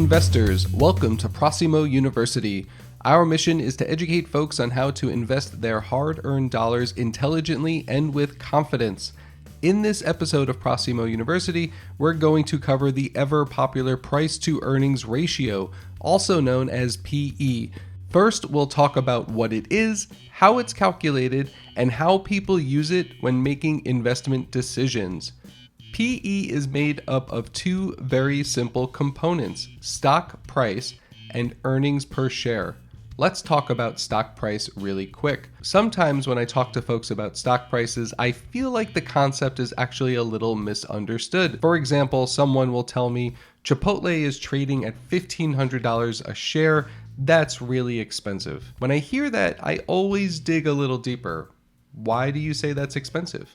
investors, welcome to Proceemo University. Our mission is to educate folks on how to invest their hard-earned dollars intelligently and with confidence. In this episode of Proceemo University, we're going to cover the ever-popular price-to-earnings ratio, also known as PE. First, we'll talk about what it is, how it's calculated, and how people use it when making investment decisions. PE is made up of two very simple components, stock price and earnings per share. Let's talk about stock price really quick. Sometimes when I talk to folks about stock prices, I feel like the concept is actually a little misunderstood. For example, someone will tell me Chipotle is trading at $1,500 a share. That's really expensive. When I hear that, I always dig a little deeper. Why do you say that's expensive?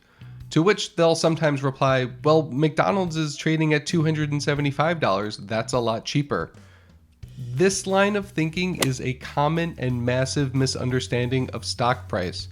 To which they'll sometimes reply, well, McDonald's is trading at $275. That's a lot cheaper. This line of thinking is a common and massive misunderstanding of stock price.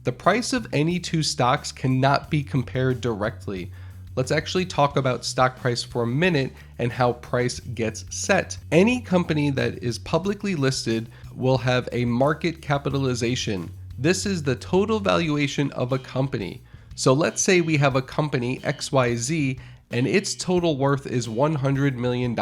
The price of any two stocks cannot be compared directly. Let's actually talk about stock price for a minute and how price gets set. Any company that is publicly listed will have a market capitalization. This is the total valuation of a company. So let's say we have a company XYZ and its total worth is $100 million.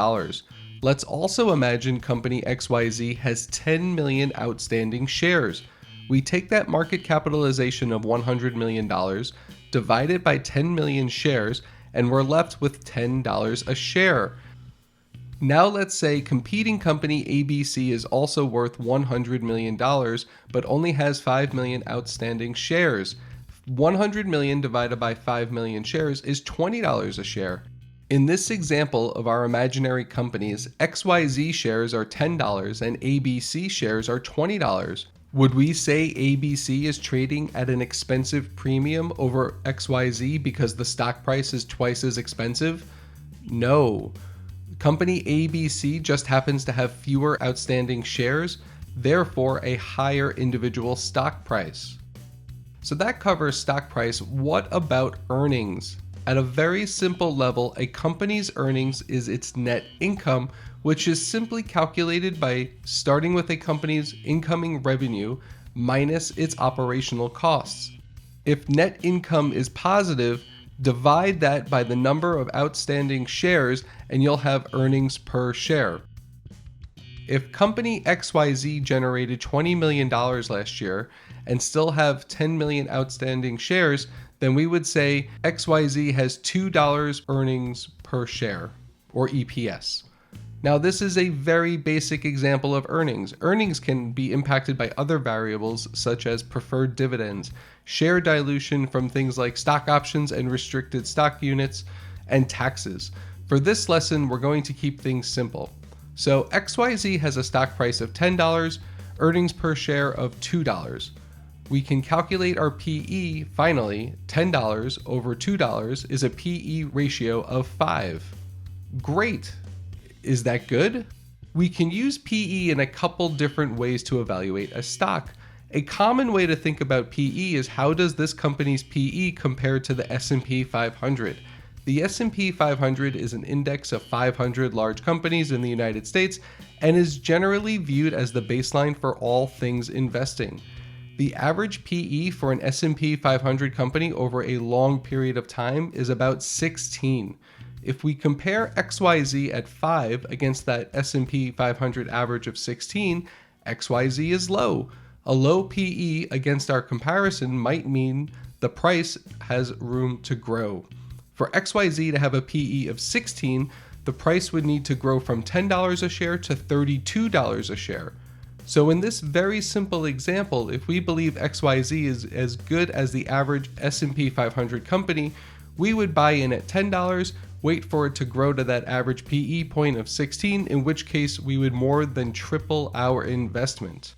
Let's also imagine company XYZ has 10 million outstanding shares. We take that market capitalization of $100 million, divide it by 10 million shares, and we're left with $10 a share. Now let's say competing company ABC is also worth $100 million, but only has 5 million outstanding shares. 100 million divided by 5 million shares is $20 a share. In this example of our imaginary companies, XYZ shares are $10 and ABC shares are $20. Would we say ABC is trading at an expensive premium over XYZ because the stock price is twice as expensive? No. Company ABC just happens to have fewer outstanding shares, therefore a higher individual stock price. So that covers stock price. What about earnings? At a very simple level, a company's earnings is its net income, which is simply calculated by starting with a company's incoming revenue minus its operational costs. If net income is positive, divide that by the number of outstanding shares and you'll have earnings per share. If company XYZ generated $20 million last year and still have 10 million outstanding shares, then we would say XYZ has $2 earnings per share, or EPS. Now, this is a very basic example of earnings. Earnings can be impacted by other variables such as preferred dividends, share dilution from things like stock options and restricted stock units, and taxes. For this lesson, we're going to keep things simple. So XYZ has a stock price of $10, earnings per share of $2. We can calculate our PE. Finally, $10 over $2 is a PE ratio of 5. Great! Is that good? We can use PE in a couple different ways to evaluate a stock. A common way to think about PE is how does this company's PE compare to the S&P 500? The S&P 500 is an index of 500 large companies in the United States and is generally viewed as the baseline for all things investing. The average PE for an S&P 500 company over a long period of time is about 16. If we compare XYZ at 5 against that S&P 500 average of 16, XYZ is low. A low PE against our comparison might mean the price has room to grow. For XYZ to have a PE of 16, the price would need to grow from $10 a share to $32 a share. So in this very simple example, if we believe XYZ is as good as the average S&P 500 company, we would buy in at $10, wait for it to grow to that average PE point of 16, in which case we would more than triple our investment.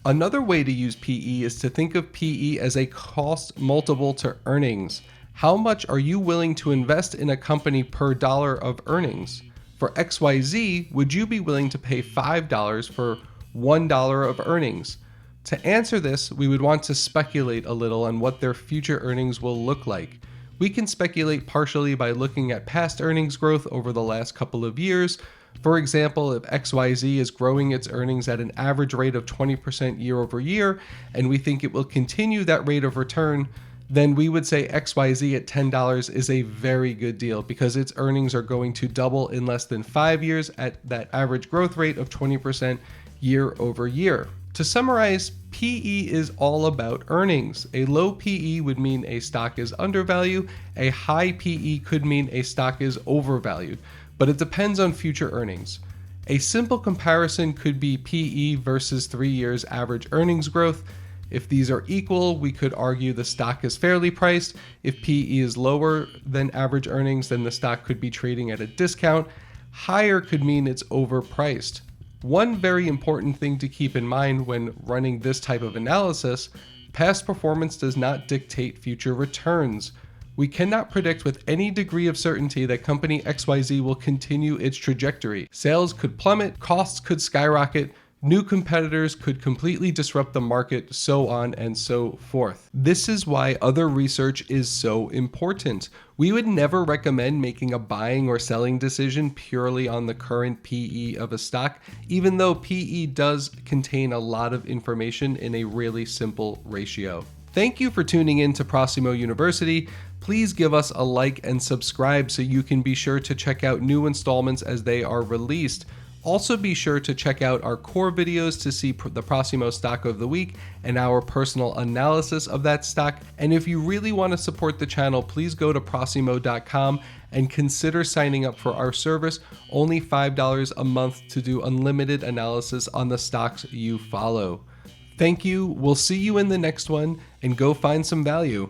Another way to use PE is to think of PE as a cost multiple to earnings. How much are you willing to invest in a company per dollar of earnings? For XYZ, would you be willing to pay $5 for $1 of earnings? To answer this, we would want to speculate a little on what their future earnings will look like. We can speculate partially by looking at past earnings growth over the last couple of years, For example, if XYZ is growing its earnings at an average rate of 20% year over year, and we think it will continue that rate of return, then we would say XYZ at $10 is a very good deal because its earnings are going to double in less than 5 years at that average growth rate of 20% year over year. To summarize, PE is all about earnings. A low PE would mean a stock is undervalued. A high PE could mean a stock is overvalued, but it depends on future earnings. A simple comparison could be PE versus 3 years average earnings growth. If these are equal, we could argue the stock is fairly priced. If PE is lower than average earnings, then the stock could be trading at a discount. Higher could mean it's overpriced. One very important thing to keep in mind when running this type of analysis, past performance does not dictate future returns. We cannot predict with any degree of certainty that company XYZ will continue its trajectory. Sales could plummet, costs could skyrocket, new competitors could completely disrupt the market, so on and so forth. This is why other research is so important. We would never recommend making a buying or selling decision purely on the current PE of a stock, even though PE does contain a lot of information in a really simple ratio. Thank you for tuning in to Proceemo University. Please give us a like and subscribe so you can be sure to check out new installments as they are released. Also be sure to check out our core videos to see the Proceemo stock of the week and our personal analysis of that stock. And if you really want to support the channel, please go to proceemo.com and consider signing up for our service, only $5 a month to do unlimited analysis on the stocks you follow. Thank you, we'll see you in the next one, and go find some value.